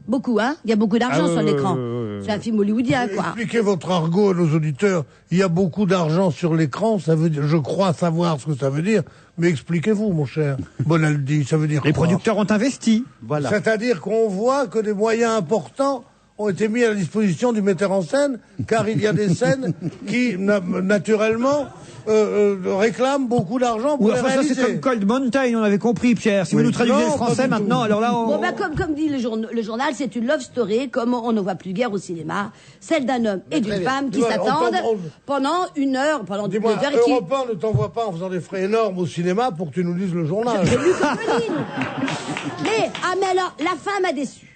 Speaker 5: Beaucoup, hein. Il y a beaucoup d'argent
Speaker 1: Ah,
Speaker 5: sur l'écran.
Speaker 1: ouais.
Speaker 5: C'est un film hollywoodien, quoi.
Speaker 4: Expliquez votre argot à nos auditeurs. Il y a beaucoup d'argent sur l'écran, ça veut dire, je crois savoir ce que ça veut dire, mais expliquez-vous, mon cher Bonaldi, ça veut dire
Speaker 1: Les
Speaker 4: quoi?
Speaker 1: producteurs ont investi.
Speaker 3: Voilà.
Speaker 4: C'est-à-dire qu'on voit que des moyens importants ont été mis à la disposition du metteur en scène, car il y a des scènes qui, naturellement, réclament beaucoup d'argent pour
Speaker 1: Ou
Speaker 4: les
Speaker 1: enfin, ça c'est
Speaker 4: réaliser.
Speaker 1: comme Cold Mountain, on avait compris, Pierre. Si vous
Speaker 3: Oui.
Speaker 1: nous traduisez
Speaker 4: Non,
Speaker 1: le
Speaker 4: pas
Speaker 1: français
Speaker 4: du tout.
Speaker 1: maintenant, alors là, on...
Speaker 5: Bon, ben, comme dit le journal, c'est une love story, comme on ne voit plus guère au cinéma, celle d'un homme et d'une
Speaker 2: très bien.
Speaker 5: femme qui
Speaker 4: Ouais,
Speaker 5: s'attendent
Speaker 4: on-
Speaker 5: pendant 1 heure, pendant 2
Speaker 4: Dis-moi,
Speaker 5: heures, et qui...
Speaker 4: Europe 1 ne t'envoie pas en faisant des frais énormes au cinéma pour que tu nous lises le journal.
Speaker 5: J'ai lu comme Pauline. Mais alors, la fin m'a déçu.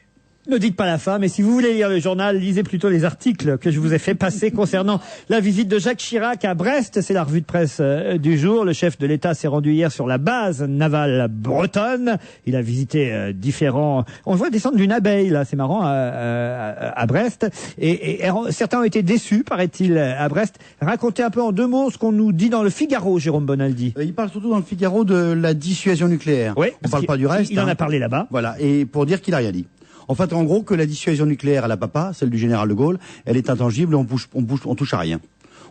Speaker 1: Ne dites pas la fin, mais si vous voulez lire le journal, lisez plutôt les articles que je vous ai fait passer concernant la visite de Jacques Chirac à Brest. C'est la revue de presse du jour. Le chef de l'État s'est rendu hier sur la base navale bretonne. Il a visité différents... On le voit descendre d'une abeille, là, c'est marrant, à Brest. Et certains ont été déçus, paraît-il, à Brest. Racontez un peu en 2 mots ce qu'on nous dit dans le Figaro, Jérôme Bonaldi.
Speaker 3: Il parle surtout dans le Figaro de la dissuasion nucléaire.
Speaker 1: Oui,
Speaker 3: on parle pas du reste.
Speaker 1: Il en a parlé là-bas.
Speaker 3: Voilà, et pour dire qu'il a rien dit. En fait, en gros, que la dissuasion nucléaire, elle n'a pas, celle du général de Gaulle, elle est intangible et on touche à rien.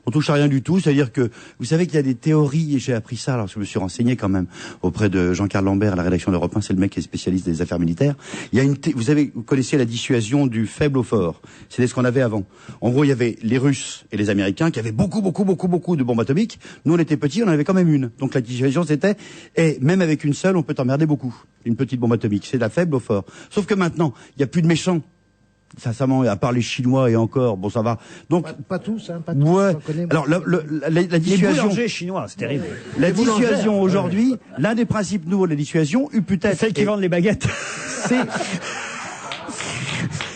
Speaker 3: On touche à rien du tout, c'est-à-dire que, vous savez qu'il y a des théories, et j'ai appris ça, alors je me suis renseigné quand même, auprès de Jean-Carl Lambert, à la rédaction d'Europe 1, c'est le mec qui est spécialiste des affaires militaires. Il y a vous connaissez la dissuasion du faible au fort. C'était ce qu'on avait avant. En gros, il y avait les Russes et les Américains qui avaient beaucoup de bombes atomiques. Nous, on était petits, on en avait quand même une. Donc la dissuasion, c'était, même avec une seule, on peut t'emmerder beaucoup. Une petite bombe atomique. C'est la faible au fort. Sauf que maintenant, il n'y a plus de méchants. Sincèrement, à part les Chinois et encore, bon, ça va. Donc
Speaker 2: pas tous, hein, pas tous.
Speaker 3: Ouais. Alors la dissuasion.
Speaker 1: Les boulangers chinois, c'est terrible.
Speaker 3: La dissuasion aujourd'hui, l'un des principes nouveaux de la dissuasion, peut-être.
Speaker 1: Celle qui vendent les baguettes.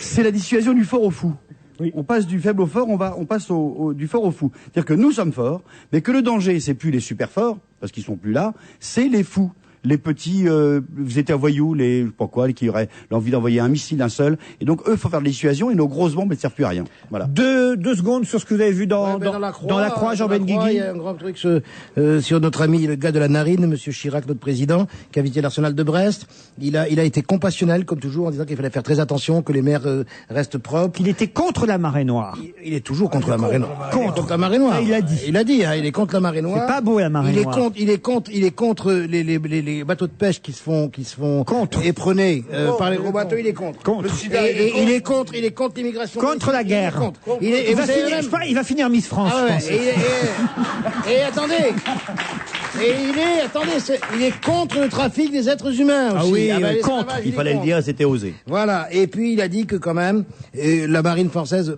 Speaker 3: C'est la dissuasion du fort au fou.
Speaker 1: Oui.
Speaker 3: On passe du faible au fort, on passe du fort au fou. C'est-à-dire que nous sommes forts, mais que le danger, c'est plus les super forts, parce qu'ils sont plus là, c'est les fous. Les petits, vous étiez voyous, pourquoi, qui auraient l'envie d'envoyer un missile d'un seul. Et donc, eux, faut faire de la dissuasion, et nos grosses bombes, elles ne servent plus à rien. Voilà.
Speaker 1: 2 secondes sur ce que vous avez vu dans la Croix, Jean Benguigui.
Speaker 2: Il y a un grand truc sur notre ami, le gars de la narine, Monsieur Chirac, notre président, qui a visité l'arsenal de Brest. Il a été compassionnel, comme toujours, en disant qu'il fallait faire très attention, que les mers restent propres.
Speaker 1: Il était contre la marée noire.
Speaker 2: Il est toujours contre la marée noire.
Speaker 1: Contre
Speaker 2: la marée noire.
Speaker 1: Ça, il l'a dit.
Speaker 2: Il a dit, hein, il est contre la marée noire.
Speaker 1: C'est pas beau, la marée noire.
Speaker 2: Il est contre les bateaux de pêche qui se font éperonner par les gros bateaux. Il est contre. Et il est contre l'immigration.
Speaker 1: Contre la guerre. Il va finir Miss France, je pense.
Speaker 2: Et attendez. Il est contre le trafic des êtres humains aussi.
Speaker 1: Ah oui, contre.
Speaker 3: Il fallait le dire, c'était osé.
Speaker 2: Voilà. Et puis il a dit que quand même, la marine française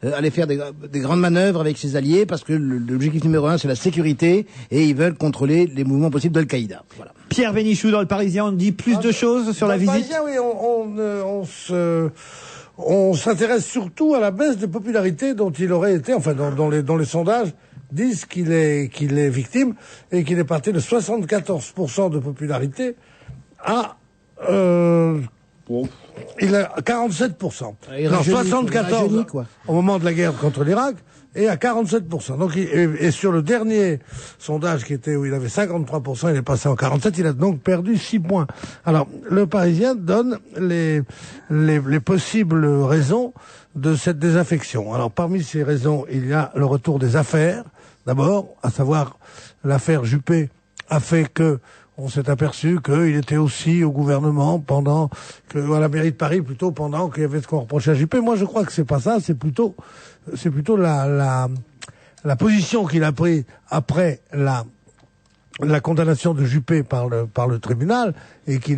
Speaker 2: allait faire des grandes manœuvres avec ses alliés parce que l'objectif numéro 1 c'est la sécurité et ils veulent contrôler les mouvements possibles d'Al-Qaïda. Voilà.
Speaker 1: Pierre Bénichou dans le Parisien, on dit plus de choses sur la visite.
Speaker 4: Parisien, oui, on s'intéresse surtout à la baisse de popularité dont il aurait été, enfin dans les sondages disent qu'il est victime et qu'il est parti de 74% de popularité à il a 47%. Non, 74 au moment de la guerre contre l'Irak et à 47%. Donc et sur le dernier sondage qui était où il avait 53%, il est passé en 47, il a donc perdu 6 points. Alors le Parisien donne les possibles raisons de cette désaffection. Alors parmi ces raisons, il y a le retour des affaires. D'abord, à savoir l'affaire Juppé a fait que on s'est aperçu qu'il était aussi au gouvernement à la mairie de Paris plutôt pendant qu'il y avait ce qu'on reprochait à Juppé. Moi, je crois que c'est pas ça, c'est plutôt la position qu'il a prise après la condamnation de Juppé par le tribunal et qu'il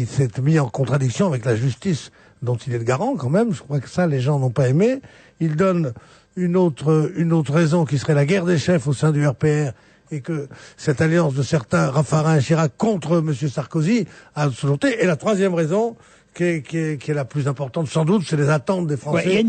Speaker 4: s'est mis en contradiction avec la justice dont il est le garant quand même. Je crois que ça, les gens n'ont pas aimé. Il donne une autre raison qui serait la guerre des chefs au sein du RPR et que cette alliance de certains, Raffarin et Chirac, contre M. Sarkozy a sauté. Et la troisième raison, qui est la plus importante sans doute, c'est les attentes des Français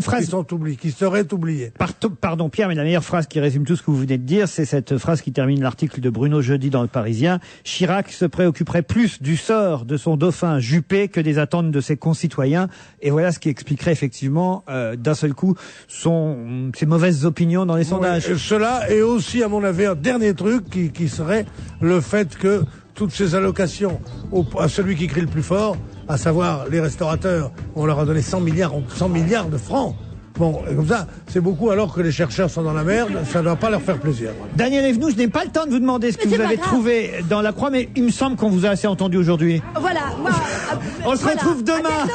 Speaker 4: qui seraient oubliées.
Speaker 1: Pardon Pierre, mais la meilleure phrase qui résume tout ce que vous venez de dire, c'est cette phrase qui termine l'article de Bruno Jeudi dans le Parisien. Chirac se préoccuperait plus du sort de son dauphin Juppé que des attentes de ses concitoyens. Et voilà ce qui expliquerait effectivement d'un seul coup ses mauvaises opinions dans les sondages.
Speaker 4: Cela est aussi, à mon avis, un dernier truc qui serait le fait que toutes ces allocations à celui qui crie le plus fort, à savoir les restaurateurs, on leur a donné 100 milliards de francs. Bon, comme ça, c'est beaucoup alors que les chercheurs sont dans la merde, ça ne doit pas leur faire plaisir.
Speaker 1: Daniel Evenou, je n'ai pas le temps de vous demander ce que vous avez trouvé dans la Croix, mais il me semble qu'on vous a assez entendu aujourd'hui.
Speaker 5: Voilà, moi...
Speaker 1: On se retrouve demain.